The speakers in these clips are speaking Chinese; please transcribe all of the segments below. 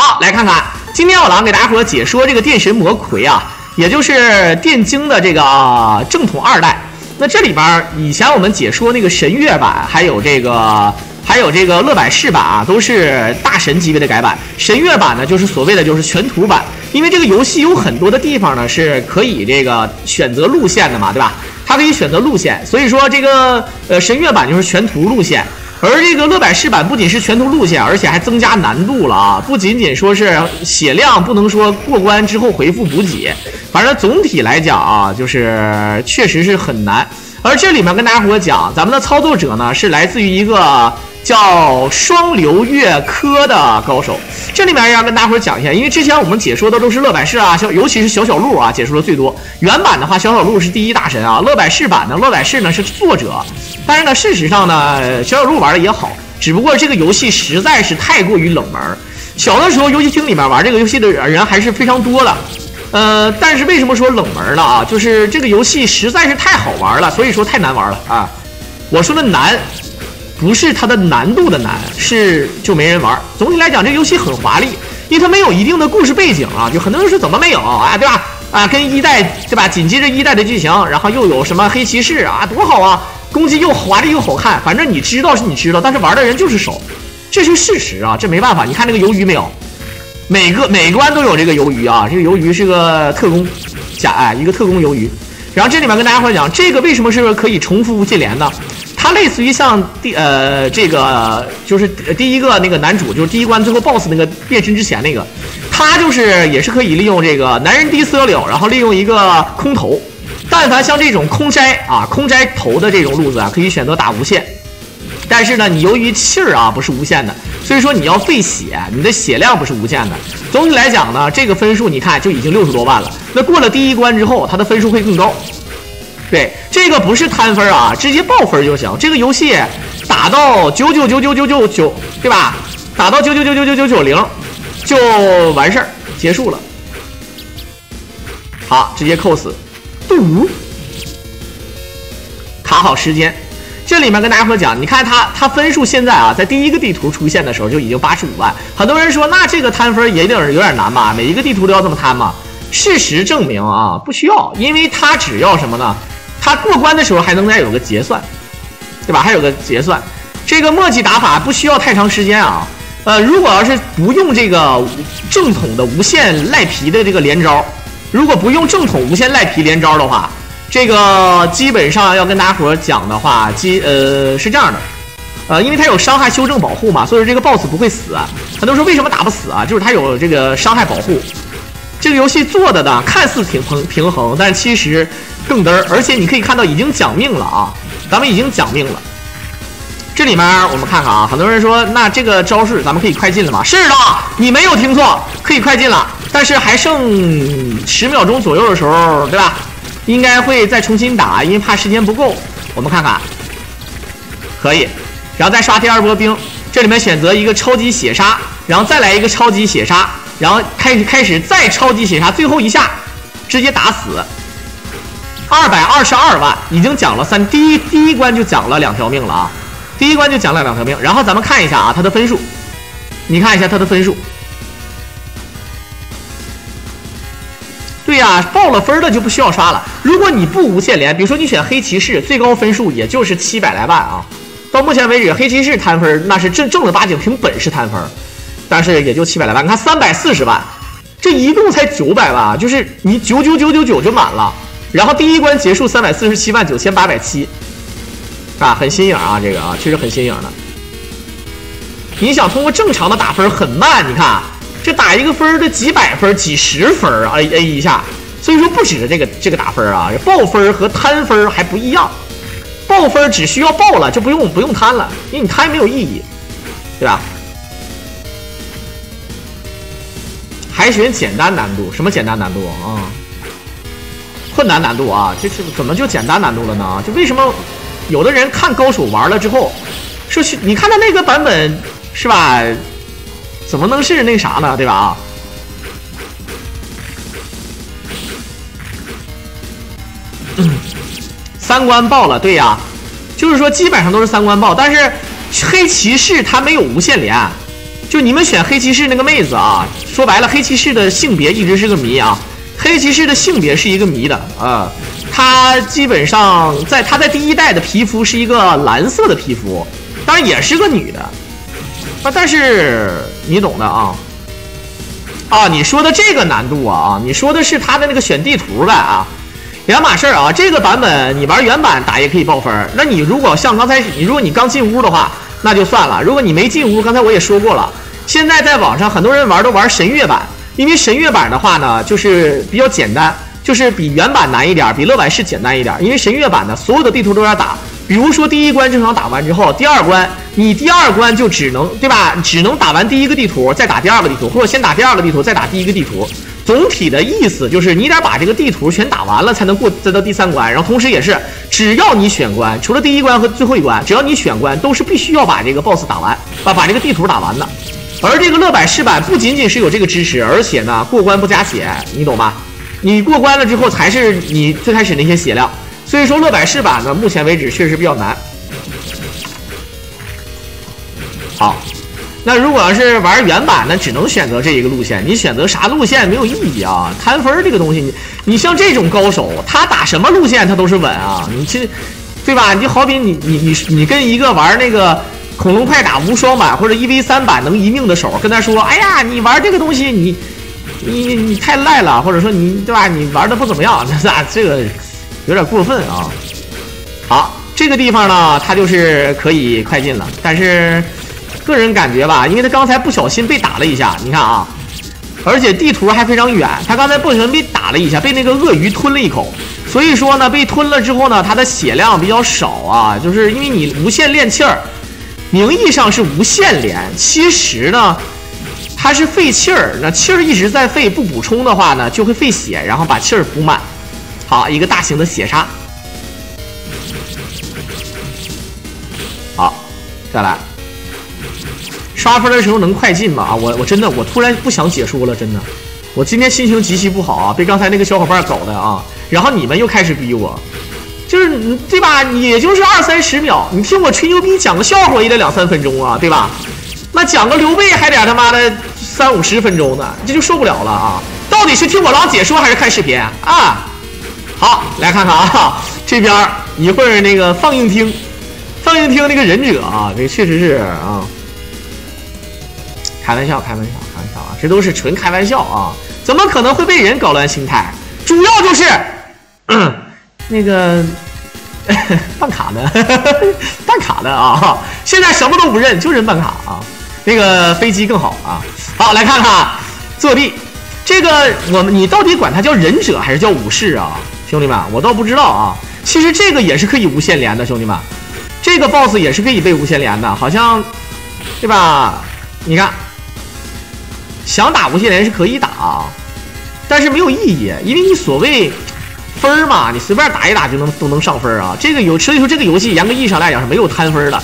好，来看看今天我狼给大家伙解说这个电神魔魁啊，也就是电竞的这个正统2代。那这里边以前我们解说那个神月版，还有这个乐百氏版啊，都是大神级别的改版。神月版呢，就是所谓的就是全图版，因为这个游戏有很多的地方呢是可以这个选择路线的嘛，对吧？它可以选择路线，所以说这个神月版就是全图路线。而这个乐百氏版不仅是全图路线，而且还增加难度了啊！不仅仅说是血量不能说过关之后回复补给，反正总体来讲啊，就是确实是很难。而这里面跟大家伙讲，咱们的操作者呢是来自于一个叫双流月科的高手。这里面要跟大家伙讲一下，因为之前我们解说的都是乐百氏啊，尤其是小鹿啊，解说的最多。原版的话，小鹿是第一大神啊，乐百氏版呢，乐百氏呢是作者。但是呢，事实上呢，小鹿玩的也好，只不过这个游戏实在是太过于冷门。小的时候，游戏厅里面玩这个游戏的人还是非常多的。但是为什么说冷门呢？啊，就是这个游戏实在是太好玩了，所以说太难玩了啊。我说的难，不是它的难度的难，是就没人玩。总体来讲，这个游戏很华丽，因为它没有一定的故事背景啊。就很多人说怎么没有啊，对吧？啊，跟1代对吧？紧接着1代的剧情，然后又有什么黑骑士啊，多好啊！攻击又华丽又好看，反正你知道是你知道，但是玩的人就是少，这是事实啊，这没办法。你看那个鱿鱼没有？每关都有这个鱿鱼啊，这个鱿鱼是个特工一个特工鱿鱼。然后这里面跟大家伙讲，这个为什么是可以重复接连呢？它类似于像这个就是第一个那个男主，就是第一关最后 BOSS 那个变身之前那个，他就是也是可以利用这个男人低色柳，然后利用一个空投。但凡像这种空摘头的这种路子啊，可以选择打无限。但是呢，你由于气儿啊不是无限的，所以说你要费血，你的血量不是无限的。总体来讲呢，这个分数你看就已经60多万了。那过了第一关之后，它的分数会更高。对，这个不是摊分啊，直接爆分就行。这个游戏打到9999999，对吧？打到9999990就完事儿，结束了。好，直接扣死。卡好时间。这里面跟大家伙讲，你看它分数现在啊，在第一个地图出现的时候就已经85万。很多人说，那这个摊分也有点难吧？每一个地图都要这么摊吗？事实证明啊，不需要，因为它只要什么呢？它过关的时候还能再有个结算，对吧？还有个结算。这个墨迹打法不需要太长时间啊。如果要是不用这个正统的无限赖皮的这个连招，如果不用正统无限赖皮连招的话，这个基本上要跟大家伙讲的话，是这样的，因为它有伤害修正保护嘛，所以这个 BOSS 不会死啊。很多人说为什么打不死啊？就是它有这个伤害保护。这个游戏做的呢，看似挺平衡，但是其实更嘚儿。而且你可以看到已经讲命了啊，咱们已经讲命了。这里面我们看看啊，很多人说那这个招式咱们可以快进了吗？是的，你没有听错，可以快进了，但是还剩10秒钟左右的时候，对吧？应该会再重新打，因为怕时间不够。我们看看，可以，然后再刷第2波兵。这里面选择一个超级血杀，然后再来一个超级血杀，然后开始再超级血杀，最后一下直接打死。222万，已经讲了第一关就讲了2条命了啊！第一关就讲了2条命，然后咱们看一下啊，它的分数，你看一下它的分数。对呀，爆了分的就不需要刷了。如果你不无限连，比如说你选黑骑士，最高分数也就是700来万啊。到目前为止，黑骑士摊分那是正儿八经凭本事摊分，但是也就700来万。你看340万，这一共才900万，就是你99999就满了。然后第一关结束3479870啊，很新颖啊，这个啊确实很新颖的。你想通过正常的打分很慢，你看。这打一个分的几百分、几十分啊 ，A 一下，所以说不止这个打分啊，爆分和摊分还不一样。爆分只需要爆了，就不用摊了，因为你摊没有意义，对吧？还选简单难度，什么简单难度啊？困难难度啊？这怎么就简单难度了呢？就为什么有的人看高手玩了之后，说你看他那个版本是吧？怎么能是那啥呢？对吧？啊，3关爆了，对呀，就是说基本上都是3关爆，但是黑骑士他没有无限连，就你们选黑骑士那个妹子啊，说白了，黑骑士的性别一直是个谜啊。黑骑士的性别是一个谜的啊，她基本上她在第1代的皮肤是一个蓝色的皮肤，当然也是个女的啊，但是你懂的啊。你说的这个难度啊，你说的是她的那个选地图的啊，两码事儿啊。这个版本你玩原版打也可以爆分，那你如果像刚才如果你刚进屋的话，那就算了。如果你没进屋，刚才我也说过了，现在在网上很多人都玩神乐版，因为神乐版的话呢，就是比较简单，就是比原版难一点，比乐百氏简单一点。因为神乐版的所有的地图都要打，比如说第1关正常打完之后，第2关你第2关就只能对吧？只能打完第1个地图，再打第2个地图，或者先打第2个地图，再打第1个地图。总体的意思就是你得把这个地图全打完了才能过，再到第3关。然后同时也是，只要你选关，除了第1关和最后一关，只要你选关，都是必须要把这个 BOSS 打完，把这个地图打完的。而这个乐百氏版不仅仅是有这个支持，而且呢过关不加血，你懂吗？你过关了之后才是你最开始那些血量。所以说乐百氏版呢，目前为止确实比较难。好。那如果要是玩原版，那只能选择这一个路线。你选择啥路线没有意义啊！摊分这个东西，你像这种高手，他打什么路线他都是稳啊！你这，对吧？你就好比你跟一个玩那个恐龙快打无双版或者1v3版能一命的手，跟他说，哎呀，你玩这个东西你太赖了，或者说你对吧？你玩的不怎么样，这个有点过分啊！好，这个地方呢，它就是可以快进了，但是。个人感觉吧，因为他刚才不小心被打了一下，你看啊，而且地图还非常远，他刚才不小心被打了一下，被那个鳄鱼吞了一口，所以说呢，被吞了之后呢，他的血量比较少啊，就是因为你无限练气儿，名义上是无限连，其实呢，它是废气儿，那气儿一直在废，不补充的话呢，就会废血，然后把气儿补满。好，一个大型的血杀，好，再来。刷分的时候能快进吗？我真的突然不想解说了，真的，我今天心情极其不好啊，被刚才那个小伙伴搞的啊，然后你们又开始逼我，就是对吧？也就是20-30秒，你听我吹牛逼讲个笑话也得2-3分钟啊，对吧？那讲个刘备还得他妈的30-50分钟呢，这就受不了了啊！到底是听我郎解说还是看视频啊？好，来看看啊，这边一会儿那个放映厅那个忍者啊，这确实是啊。开玩笑啊，这都是纯开玩笑啊！怎么可能会被人搞乱心态？主要就是那个办卡的啊！现在什么都不认，就认办卡啊！那个飞机更好啊！好，来看看作弊这个，你到底管它叫忍者还是叫武士啊？兄弟们，我倒不知道啊。其实这个也是可以无限连的，兄弟们，这个 BOSS 也是可以被无限连的，好像对吧？你看。想打无限连是可以打，但是没有意义，因为你所谓分嘛，你随便打一打都能上分啊。这个所以说这个游戏严格意义上来讲是没有摊分的，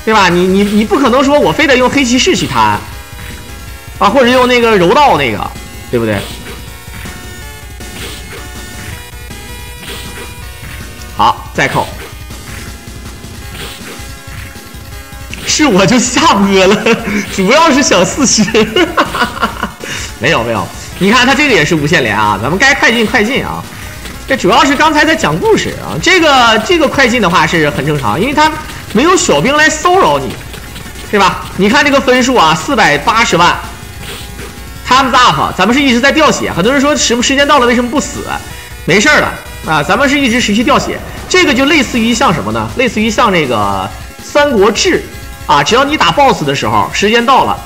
对吧？你不可能说我非得用黑骑士去摊啊，或者用那个柔道那个，对不对？好，再扣。是我就下播了，主要是想40，没有，你看他这个也是无限连啊，咱们该快进啊。这主要是刚才在讲故事啊，这个快进的话是很正常，因为他没有小兵来骚扰你，对吧？你看这个分数啊，480万 ，Time's up， 咱们是一直在掉血，很多人说时间到了为什么不死？没事了啊，咱们是一直持续掉血，这个就类似于像什么呢？类似于像这个《三国志》。啊，只要你打 BOSS 的时候，时间到了，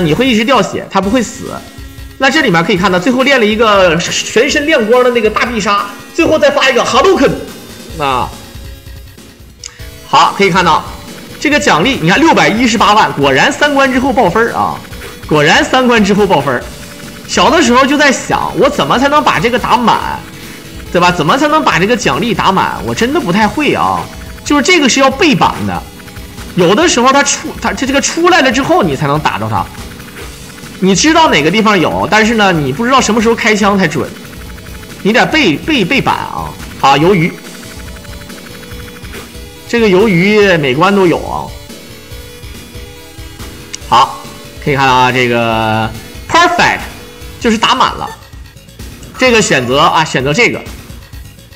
你会一直掉血，他不会死。那这里面可以看到，最后练了一个全身亮光的那个大必杀，最后再发一个哈鲁肯，啊，好，可以看到这个奖励，你看618万，果然3关之后爆分啊，果然3关之后爆分。小的时候就在想，我怎么才能把这个打满，对吧？怎么才能把这个奖励打满？我真的不太会啊，就是这个是要背板的。有的时候它这个出来了之后，你才能打着它。你知道哪个地方有，但是呢，你不知道什么时候开枪才准，你得背板啊！好，鱿鱼，这个鱿鱼每关都有啊。好，可以看到啊，这个 perfect 就是打满了。这个选择啊，选择这个，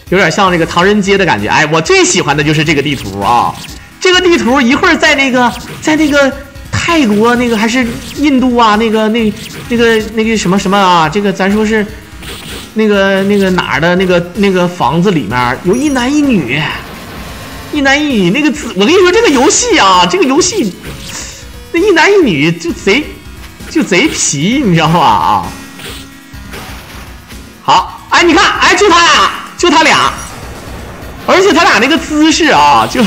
有点像这个唐人街的感觉。哎，我最喜欢的就是这个地图啊。这个地图一会儿在那个泰国那个还是印度啊，那个什么什么啊，这个咱说是那个哪儿的那个房子里面有一男一女，一男一女那个字，我跟你说这个游戏啊，这个游戏那一男一女就贼皮，你知道吧？啊，好，哎，你看，哎，就他俩，而且他俩那个姿势啊，就。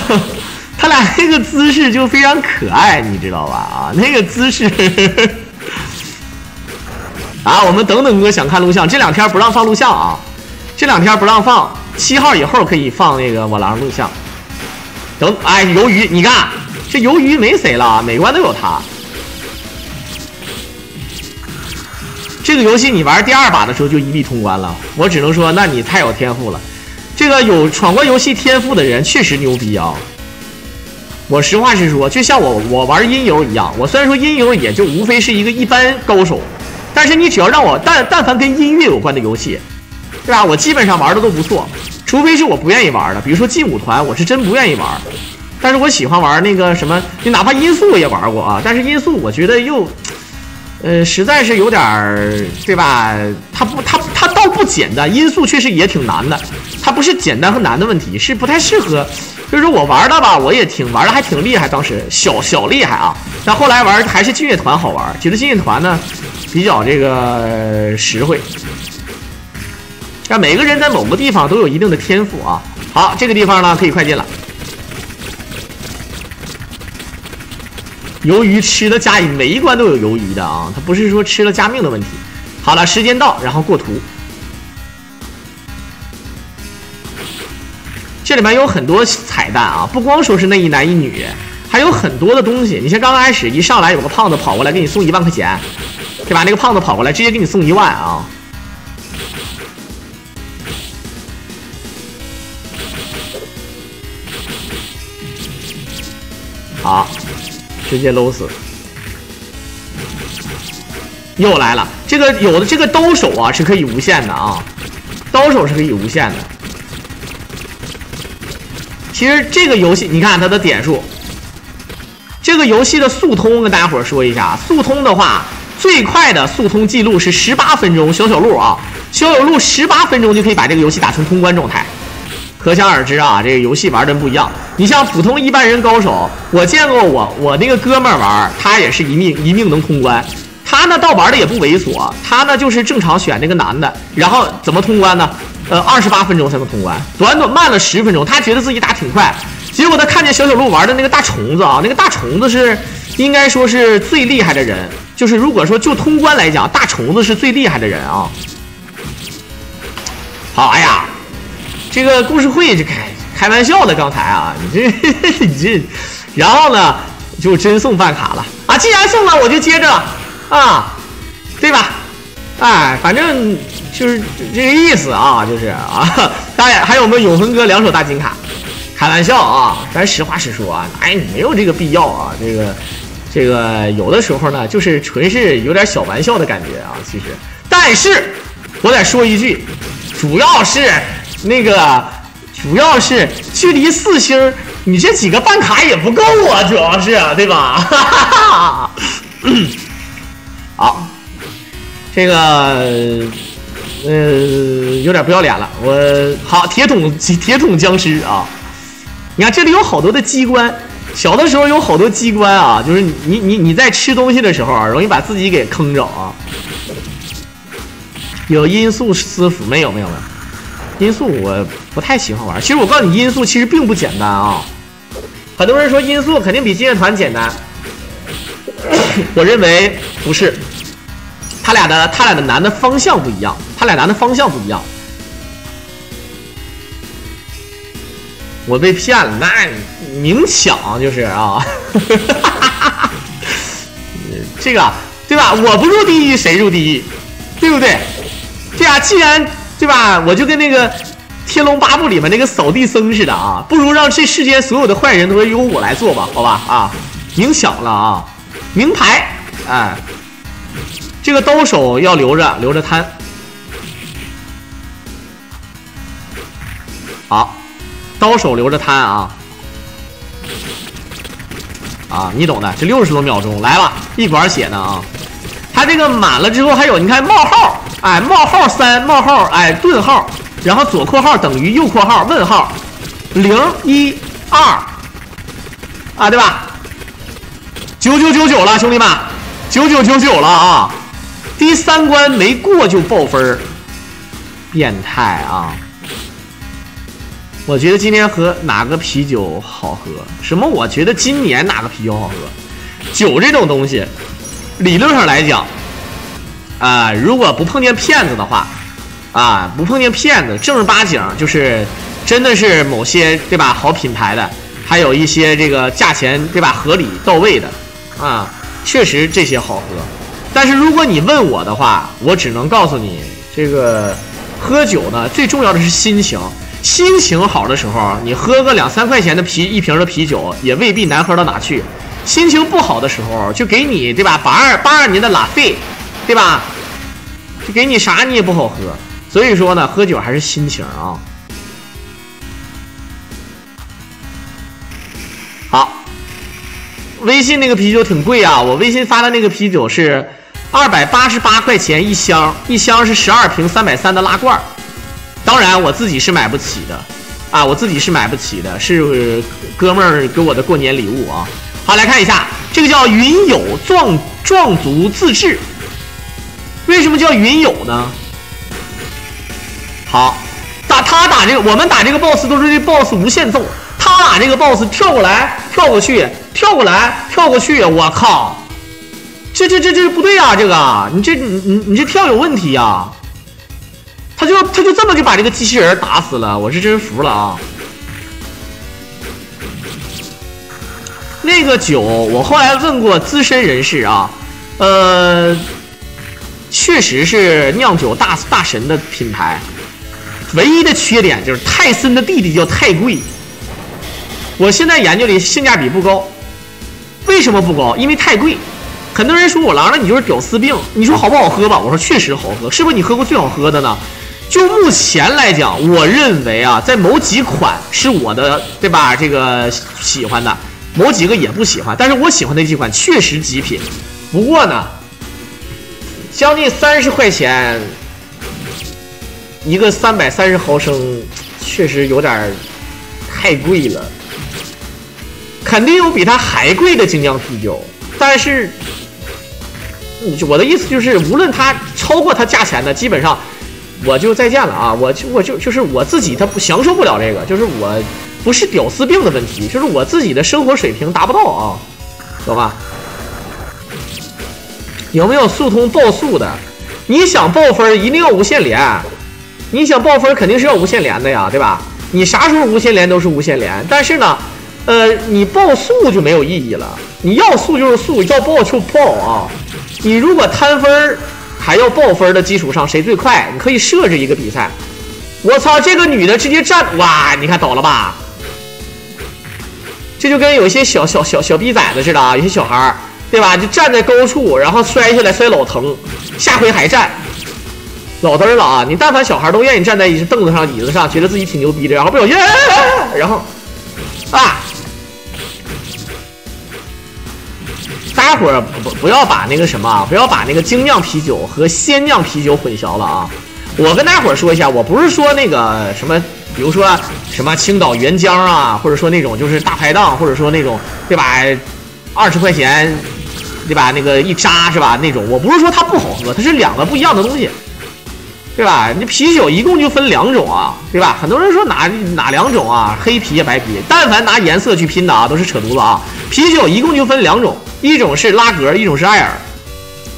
他俩那个姿势就非常可爱，你知道吧？啊，那个姿势啊，我们等等哥想看录像，这2天不让放录像啊，这2天不让放，7号以后可以放那个我狼录像。等，哎，鱿鱼，你看这鱿鱼没谁了，每关都有他。这个游戏你玩第2把的时候就一律通关了，我只能说，那你太有天赋了。这个有闯关游戏天赋的人确实牛逼啊。我实话实说，就像我玩音游一样，我虽然说音游也就无非是一个一般高手，但是你只要让我但凡跟音乐有关的游戏，对吧？我基本上玩的都不错，除非是我不愿意玩的，比如说劲舞团，我是真不愿意玩。但是我喜欢玩那个什么，你哪怕音速我也玩过啊，但是音速我觉得又，实在是有点儿，对吧？它倒不简单，音速确实也挺难的，它不是简单和难的问题，是不太适合。就是我玩的吧，我也玩的还挺厉害，当时小厉害啊。但后来玩还是劲乐团好玩，觉得劲乐团呢比较这个实惠。但每个人在某个地方都有一定的天赋啊。好，这个地方呢可以快进了。鱿鱼吃了加每一关都有鱿鱼的啊，它不是说吃了加命的问题。好了，时间到，然后过图。这里面有很多彩蛋啊，不光说是那一男一女，还有很多的东西。你像刚开始一上来有个胖子跑过来给你送1万块钱，对吧？那个胖子跑过来直接给你送1万啊！好，直接搂死。又来了，这个有的这个兜手啊是可以无限的啊，兜手是可以无限的。其实这个游戏，你看它的点数，这个游戏的速通跟大家伙说一下，速通的话，最快的速通记录是18分钟，小路啊，小路18分钟就可以把这个游戏打成通关状态。可想而知啊，这个游戏玩的不一样。你像普通一般人高手，我见过我那个哥们儿玩，他也是一命能通关。他呢倒玩的也不猥琐，他呢就是正常选那个男的，然后怎么通关呢？28分钟才能通关，短慢了10分钟。他觉得自己打挺快，结果他看见小路玩的那个大虫子啊，那个大虫子是应该说是最厉害的人，就是如果说就通关来讲，大虫子是最厉害的人啊。好，哎呀，这个故事会是开玩笑的，刚才啊，你这，然后呢就真送饭卡了啊！既然送了，我就接着啊，对吧？哎，反正就是这个意思啊，就是啊，当然还有我们永恒哥2手大金卡，开玩笑啊，咱实话实说啊，哎，没有这个必要啊，这个有的时候呢，就是纯是有点小玩笑的感觉啊，其实，但是我得说一句，主要是距离4星，你这几个办卡也不够啊，主要是对吧？好。这个有点不要脸了，好铁桶僵尸啊！你看这里有好多的机关，小的时候有好多机关啊，就是你在吃东西的时候啊，容易把自己给坑着啊。有音速师傅没有？音速我不太喜欢玩，其实我告诉你，音速其实并不简单啊。很多人说音速肯定比劲乐团简单，我认为不是。他俩的难的方向不一样，我被骗了，那明抢就是啊，这个对吧？我不入地狱谁入地狱，对不对？对啊，既然对吧，我就跟那个《天龙八部》里面那个扫地僧似的啊，不如让这世间所有的坏人都由我来做吧，好吧啊，明抢了啊，名牌。哎，这个刀手要留着贪。好，刀手留着贪啊。啊，你懂的，这60多秒钟来了，一管血呢啊！它这个满了之后还有，你看冒号，哎，冒号3，冒号，哎，顿号，然后左括号等于右括号问号，012，啊，对吧？9999了，兄弟们，9999了啊！第3关没过就爆分，变态啊！我觉得今天喝哪个啤酒好喝？什么？我觉得今年哪个啤酒好喝？酒这种东西，理论上来讲，如果不碰见骗子的话，不碰见骗子，正儿八经就是真的是某些对吧好品牌的，还有一些这个价钱对吧合理到位的，确实这些好喝。但是如果你问我的话，我只能告诉你，这个喝酒呢，最重要的是心情。心情好的时候，你喝个2、3块钱的一瓶的啤酒，也未必难喝到哪去。心情不好的时候，就给你对吧82年的拉菲，对吧？就给你啥你也不好喝。所以说呢，喝酒还是心情啊。好，微信那个啤酒挺贵啊，我微信发的那个啤酒是288块钱一箱，一箱是12瓶330的拉罐。当然我自己是买不起的我自己是买不起的，是哥们儿给我的过年礼物啊。好，来看一下，这个叫云友壮族自治。为什么叫云友呢？好，他打这个，我们打这个 boss 都是对 boss 无限揍，他打这个 boss 跳过来跳过去，跳过来跳过去，我靠，这不对啊！这个你这跳有问题啊！他就这么就把这个机器人打死了，我是真服了啊！那个酒我后来问过资深人士啊，确实是酿酒大神的品牌，唯一的缺点就是泰森的弟弟叫太贵。我现在研究里性价比不高，为什么不高？因为太贵。很多人说我狼了，你就是屌丝病。你说好不好喝吧？我说确实好喝，是不是你喝过最好喝的呢？就目前来讲，我认为在某几款是我的对吧？这个喜欢的，某几个也不喜欢，但是我喜欢的几款确实极品。不过呢，将近30块钱一个330毫升，确实有点太贵了。肯定有比它还贵的精酿啤酒，但是我的意思就是，无论它超过它价钱的，基本上我就再见了啊！就是我自己，他不享受不了这个，就是我不是屌丝病的问题，就是我自己的生活水平达不到啊，懂吧？有没有速通报速的？你想报分一定要无限连，你想报分肯定是要无限连的呀，对吧？你啥时候无限连都是无限连，但是呢，你报速就没有意义了。你要速就是速，要报就报啊！你如果摊分还要报分的基础上，谁最快？你可以设置一个比赛。我操，这个女的直接站，哇！你看倒了吧？这就跟有一些小逼崽子似的啊，有些小孩对吧？就站在高处，然后摔下来摔老疼，下回还站，老嘚儿了啊！你但凡小孩都愿意站在凳子上、椅子上，觉得自己挺牛逼的，然后不小心，然后大家伙儿不要把那个什么，不要把那个精酿啤酒和鲜酿啤酒混淆了啊！我跟大家伙儿说一下，我不是说那个什么，比如说什么青岛原浆啊，或者说那种就是大排档，或者说那种对吧，20块钱对吧，那个一扎是吧那种，我不是说它不好喝，它是两个不一样的东西，对吧？你啤酒一共就分2种啊，对吧？很多人说哪2种啊，黑啤白啤，但凡拿颜色去拼的啊，都是扯犊子啊！啤酒一共就分2种。一种是拉格，一种是艾尔，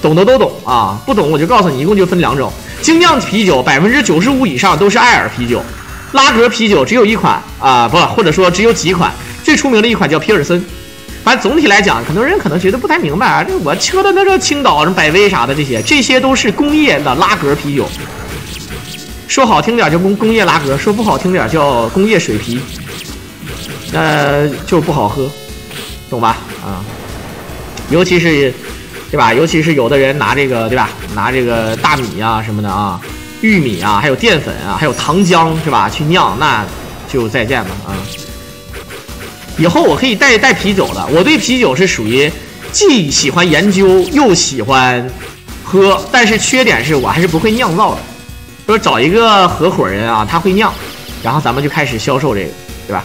懂的都懂啊，不懂我就告诉你，一共就分2种。精酿啤酒95%以上都是艾尔啤酒，拉格啤酒只有1款或者说只有几款，最出名的一款叫皮尔森。反正总体来讲，很多人可能觉得不太明白啊，这我喝的那个青岛、什么百威啥的这些都是工业的拉格啤酒，说好听点叫工业拉格，说不好听点叫工业水啤，就是不好喝，懂吧？啊。尤其是对吧？尤其是有的人拿这个，对吧？拿这个大米啊什么的啊，玉米啊，还有淀粉啊，还有糖浆，是吧？去酿，那就再见吧啊！以后我可以带啤酒了。我对啤酒是属于既喜欢研究又喜欢喝，但是缺点是我还是不会酿造的。说找一个合伙人啊，他会酿，然后咱们就开始销售这个，对吧？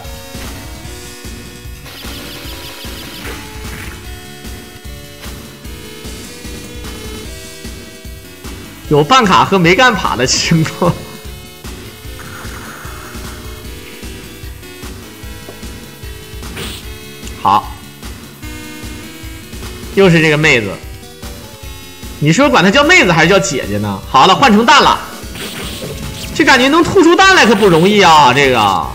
有办卡和没干卡的情况。好，又是这个妹子，你说管她叫妹子还是叫姐姐呢？好了，换成蛋了，这感觉能吐出蛋来可不容易啊！这个，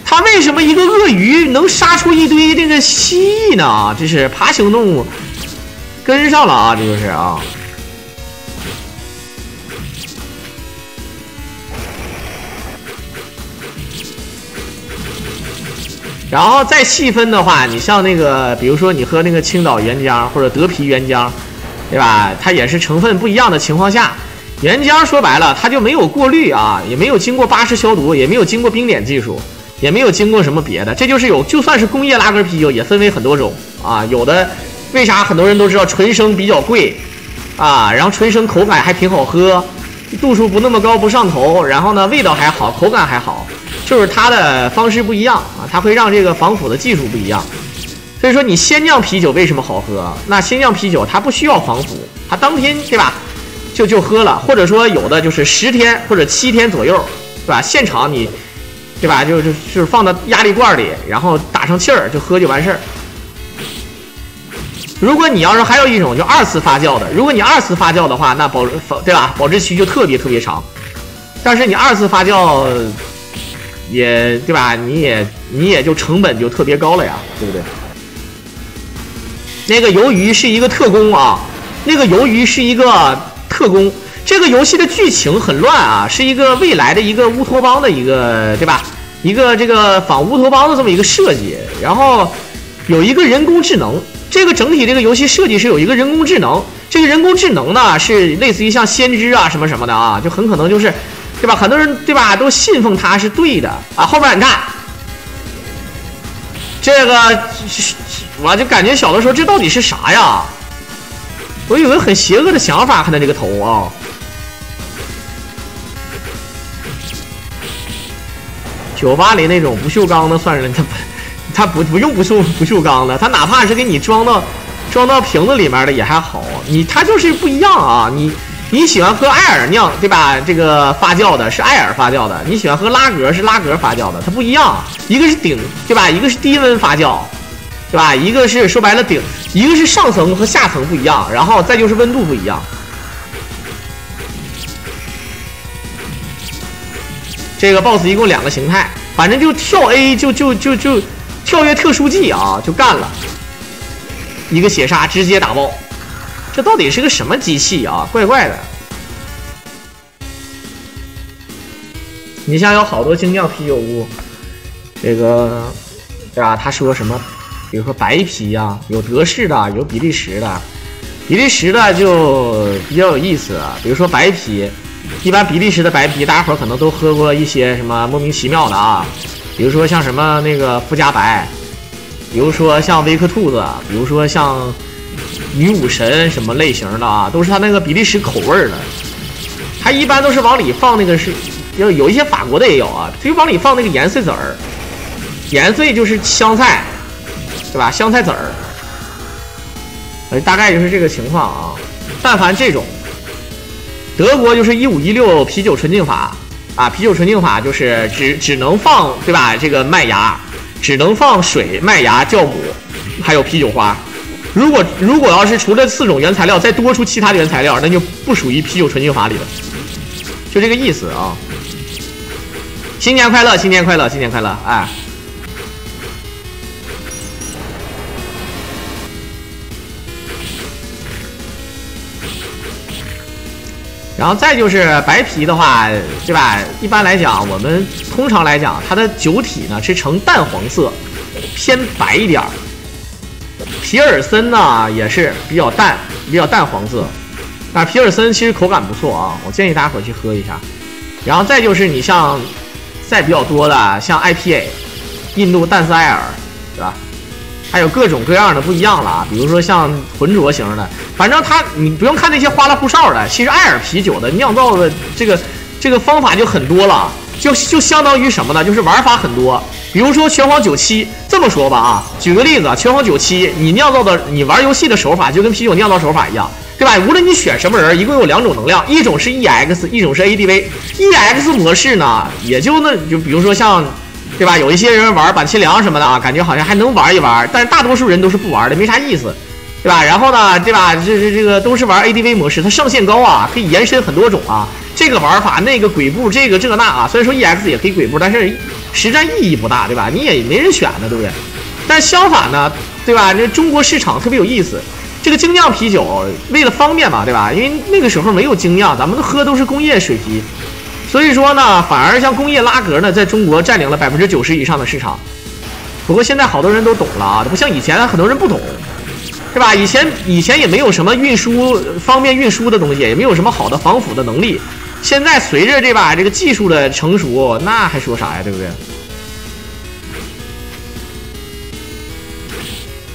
他为什么一个鳄鱼能杀出一堆这个蜥蜴呢？这是爬行动物跟上了啊！这就是啊。然后再细分的话，你像那个，比如说你喝那个青岛原浆或者德啤原浆，对吧？它也是成分不一样的情况下，原浆说白了它就没有过滤啊，也没有经过巴氏消毒，也没有经过冰点技术，也没有经过什么别的，这就是有，就算是工业拉格啤酒也分为很多种啊。有的为啥很多人都知道纯生比较贵啊，然后纯生口感还挺好喝，度数不那么高不上头，然后呢味道还好，口感还好。就是它的方式不一样啊，它会让这个防腐的技术不一样。所以说你鲜酿啤酒为什么好喝？那鲜酿啤酒它不需要防腐，它当天对吧就喝了，或者说有的就是10天或者7天左右，对吧？现场你对吧就是放到压力罐里，然后打上气儿就喝就完事儿。如果你要是还有一种就2次发酵的，如果你2次发酵的话，那对吧保质期就特别长。但是你2次发酵也对吧？你也就成本就特别高了呀，对不对？那个鱿鱼是一个特工啊，那个鱿鱼是一个特工。这个游戏的剧情很乱啊，是一个未来的一个乌托邦的一个对吧？一个这个仿乌托邦的这么一个设计，然后有一个人工智能。这个整体这个游戏设计是有一个人工智能，这个人工智能呢是类似于像先知啊什么的啊，就很可能就是。对吧？很多人对吧都信奉它是对的啊。后边你看，这个我就感觉小的时候这到底是啥呀？我有个很邪恶的想法，看他这个头啊。980那种不锈钢的算是它不用不锈钢的，它哪怕是给你装到瓶子里面的也还好，它就是不一样啊。你喜欢喝艾尔酿对吧？这个发酵的是艾尔发酵的，你喜欢喝拉格是拉格发酵的，它不一样。一个是顶对吧？一个是低温发酵，对吧？一个是说白了顶，一个是上层和下层不一样，然后再就是温度不一样。这个 BOSS 一共2个形态，反正就跳 A 就跳跃特殊技啊，就干了一个血杀直接打爆。这到底是个什么机器啊？怪怪的。你像有好多精酿啤酒屋，这个对吧？他说什么？比如说白啤啊，有德式的，有比利时的。比利时的就比较有意思啊，比如说白啤，一般比利时的白啤，大家伙可能都喝过一些什么莫名其妙的啊，比如说像什么那个富加白，比如说像威克兔子，比如说像。女武神什么类型的啊，都是它那个比利时口味的。它一般都是往里放那个是，有一些法国的也有啊，就往里放那个盐碎籽儿。盐碎就是香菜，对吧？香菜籽儿。大概就是这个情况啊。但凡这种，德国就是1516啤酒纯净法啊，啤酒纯净法就是只能放对吧？这个麦芽，只能放水、麦芽、酵母，还有啤酒花。如果要是除了4种原材料再多出其他的原材料，那就不属于啤酒纯净法里了，就这个意思啊！新年快乐，新年快乐，新年快乐！哎，然后再就是白啤的话，对吧？一般来讲，我们通常来讲，它的酒体呢是呈淡黄色，偏白一点儿。皮尔森呢也是比较淡黄色，但皮尔森其实口感不错啊，我建议大家伙去喝一下。然后再就是你像再比较多的像 IPA， 印度淡斯艾尔，对吧？还有各种各样的不一样了啊，比如说像浑浊型的，反正你不用看那些花里胡哨的，其实艾尔啤酒的酿造的这个方法就很多了，就相当于什么呢？就是玩法很多。比如说拳皇97，这么说吧啊，举个例子，拳皇97，你酿造的你玩游戏的手法就跟啤酒酿造手法一样，对吧？无论你选什么人，一共有2种能量，一种是 EX， 一种是 ADV。EX 模式呢，也就比如说像，对吧？有一些人玩板清凉什么的啊，感觉好像还能玩一玩，但是大多数人都是不玩的，没啥意思，对吧？然后呢，对吧？这个都是玩 ADV 模式，它上限高啊，可以延伸很多种啊。这个玩法那个鬼步，这那啊，虽然说 EX 也可以鬼步，但是实战意义不大，对吧？你也没人选的，对不对？但相反呢，对吧？这中国市场特别有意思，这个精酿啤酒为了方便嘛，对吧？因为那个时候没有精酿，咱们喝都是工业水啤，所以说呢，反而像工业拉格呢，在中国占领了90%以上的市场。不过现在好多人都懂了啊，不像以前很多人不懂，对吧？以前也没有什么方便运输的东西，也没有什么好的防腐的能力。现在随着这个技术的成熟，那还说啥呀，对不对？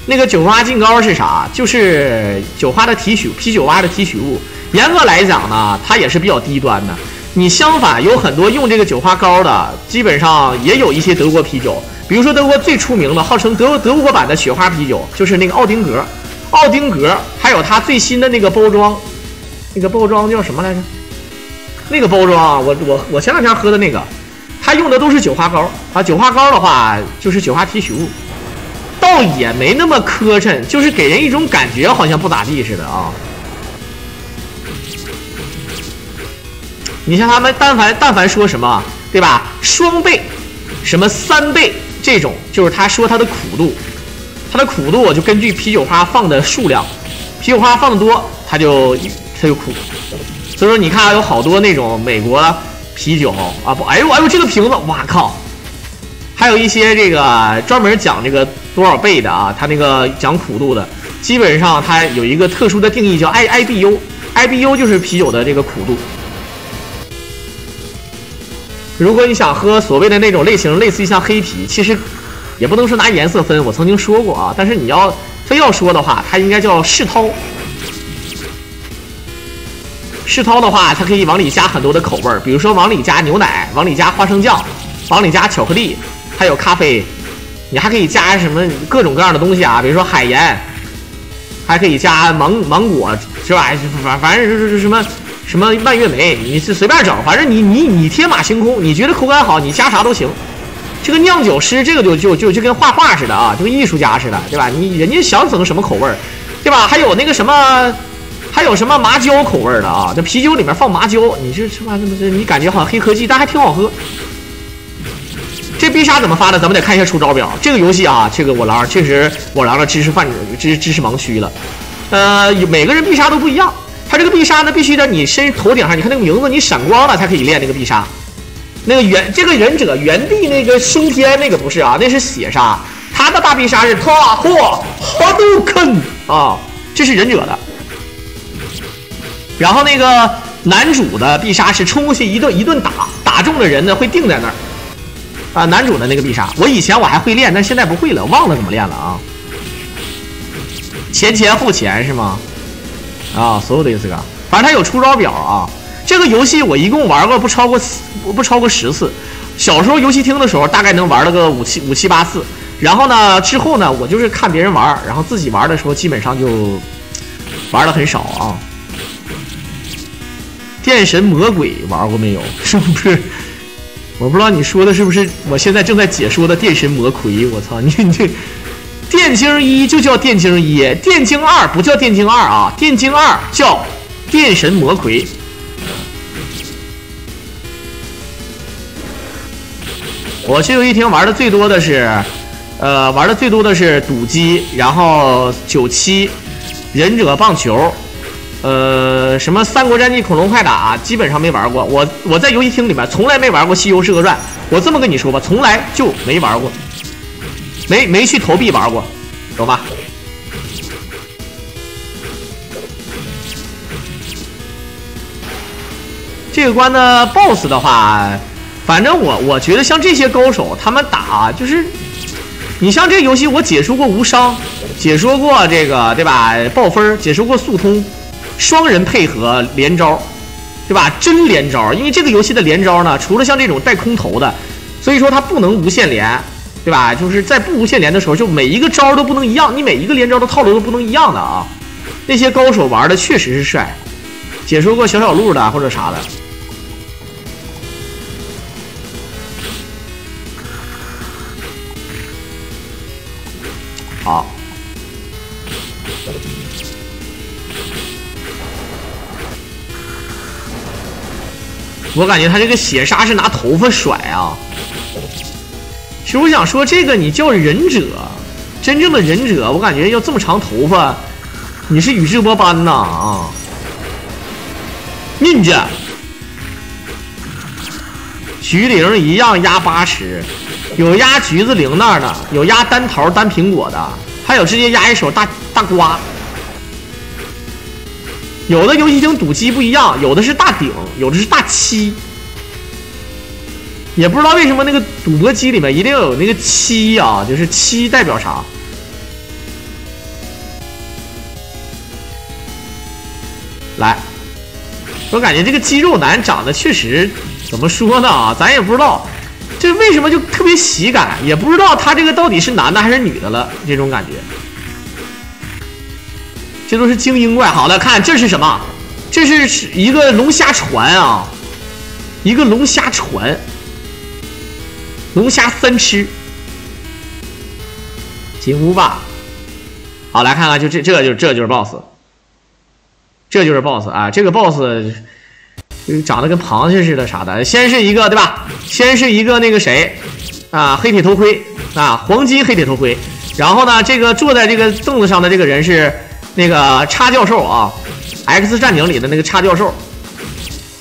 那个酒花浸膏是啥？就是酒花的提取，啤酒花的提取物。严格来讲呢，它也是比较低端的。你相反有很多用这个酒花膏的，基本上也有一些德国啤酒，比如说德国最出名的，号称德国版的雪花啤酒，就是那个奥丁格，还有它最新的那个包装，那个包装叫什么来着？那个包装啊，我前2天喝的那个，它用的都是酒花膏啊。酒花膏的话就是酒花提取物，倒也没那么磕碜，就是给人一种感觉好像不咋地似的啊。你像他们但凡说什么，对吧？双倍，什么3倍这种，就是他说它的苦度，我就根据啤酒花放的数量，啤酒花放的多，它就苦。所以说你看有好多那种美国啤酒啊，不，哎呦这个瓶子，哇靠！还有一些这个专门讲这个多少倍的啊，它那个讲苦度的，基本上它有一个特殊的定义叫 IBU 就是啤酒的这个苦度。如果你想喝所谓的那种类型，类似于像黑啤，其实也不能说拿颜色分，我曾经说过啊，但是你要非要说的话，它应该叫世涛。世涛的话，它可以往里加很多的口味，比如说往里加牛奶，往里加花生酱，往里加巧克力，还有咖啡，你还可以加什么各种各样的东西啊，比如说海盐，还可以加芒果，是吧？反正是什么蔓越莓，你是随便整，反正你天马行空，你觉得口感好，你加啥都行。这个酿酒师这个就跟画画似的啊，就跟艺术家似的，对吧？人家想整什么口味，对吧？还有那个什么。还有什么麻椒口味的啊？这啤酒里面放麻椒，你这他妈你感觉好像黑科技，但还挺好喝。这必杀怎么发的？咱们得看一下出招表。这个游戏啊，这个我狼确实我狼的知识盲区了。每个人必杀都不一样。它这个必杀呢，必须在你头顶上，你看那个名字，你闪光了才可以练那个必杀。那个这个忍者原地那个升天那个不是啊，那是血杀。他的大必杀是哈杜肯啊，这是忍者的。然后那个男主的必杀是冲过去一顿打中的人呢会定在那儿啊，男主的那个必杀，我以前我还会练，但现在不会了，忘了怎么练了啊。前后前是吗？啊，所有的这个，反正它有出招表啊。这个游戏我一共玩过不超过10次，小时候游戏厅的时候大概能玩了个5、7、8次，然后呢之后呢我就是看别人玩，然后自己玩的时候基本上就玩的很少啊。电神魔鬼玩过没有？是不是？我不知道你说的是不是我现在正在解说的电神魔魁？我操，你这电竞1就叫电竞1，电竞2不叫电竞2啊，电竞2叫电神魔魁。我去游戏厅玩的最多的是赌机，然后97忍者棒球。什么三国战记、恐龙快打，基本上没玩过。我在游戏厅里面从来没玩过《西游释厄传》，我这么跟你说吧，从来就没玩过，没去投币玩过，懂吧？这个关的 BOSS 的话，反正我觉得像这些高手他们打就是，你像这个游戏我解说过无伤，解说过这个对吧？爆分，解说过速通，双人配合连招，对吧？真连招，因为这个游戏的连招呢，除了像这种带空投的，所以说它不能无限连。对吧？就是在不无限连的时候，就每一个招都不能一样，你每一个连招的套路都不能一样的啊。那些高手玩的确实是帅，解说过小小路的或者啥的。好，我感觉他这个血杀是拿头发甩啊。其实我想说，这个你叫忍者，真正的忍者，我感觉要这么长头发，你是宇智波斑呐啊！Ninja， 橘铃一样压80，有压橘子铃那儿的，有压单桃单苹果的，还有直接压一手大瓜。有的游戏厅赌机不一样，有的是大顶，有的是大7。也不知道为什么那个赌博机里面一定要有那个7啊，就是7代表啥？来，我感觉这个肌肉男长得确实怎么说呢啊，咱也不知道，这为什么就特别喜感，也不知道他这个到底是男的还是女的了，这种感觉。这都是精英怪。好的，看这是什么？这是一个龙虾船啊，一个龙虾船。龙虾3吃，进屋吧。好，来看看，就这就是 BOSS， 这就是 BOSS 啊！这个 BOSS 长得跟螃蟹似的啥的。先是一个对吧？先是一个那个谁啊，黑铁头盔啊，黄金黑铁头盔。然后呢，这个坐在这个凳子上的这个人是那个叉教授啊， X 战警里的那个叉教授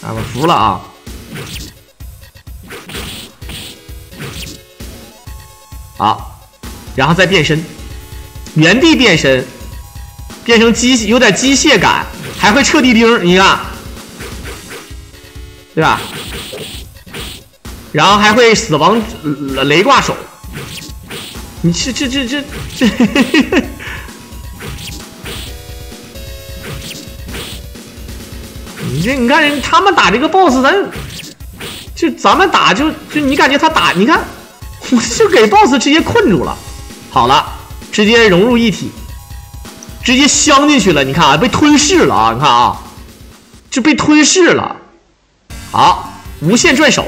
啊，我服了啊！好，然后再变身，原地变身，变成有点机械感，还会撤地钉，你看，对吧？然后还会死亡雷挂手，你这，你看人他们打这个 BOSS， 咱们打就你感觉他打，你看。我就给 BOSS 直接困住了，好了，直接融入一体，直接镶进去了。你看啊，被吞噬了啊！你看啊，这被吞噬了。好，无限转手。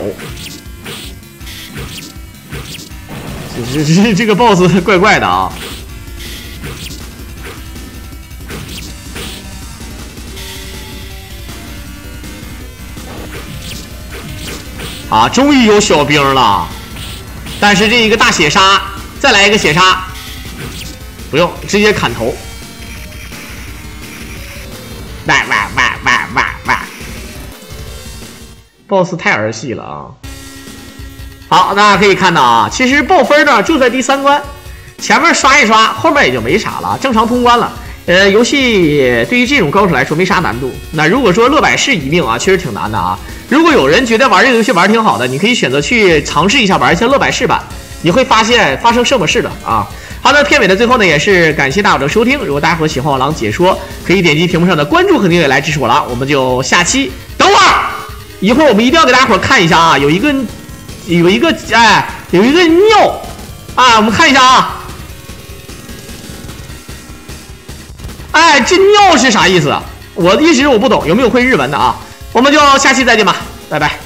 这个 BOSS 怪怪的啊。啊，终于有小兵了。但是这一个大血杀，再来一个血杀，不用，直接砍头。BOSS 太儿戏了啊！好，大家可以看到啊，其实爆分呢就在第3关，前面刷一刷，后面也就没啥了，正常通关了。游戏对于这种高手来说没啥难度。那如果说乐百氏一命啊，确实挺难的啊。如果有人觉得玩这个游戏玩挺好的，你可以选择去尝试一下玩一下乐百氏版，你会发现发生什么事的啊。好的，片尾的最后呢，也是感谢大伙的收听。如果大家伙喜欢我狼解说，可以点击屏幕上的关注和订阅来支持我狼。我们就下期等会儿，一会儿我们一定要给大家伙看一下啊，有一个尿啊，我们看一下啊。哎，这尿是啥意思？我一直我不懂，有没有会日文的啊？我们就下期再见吧，拜拜。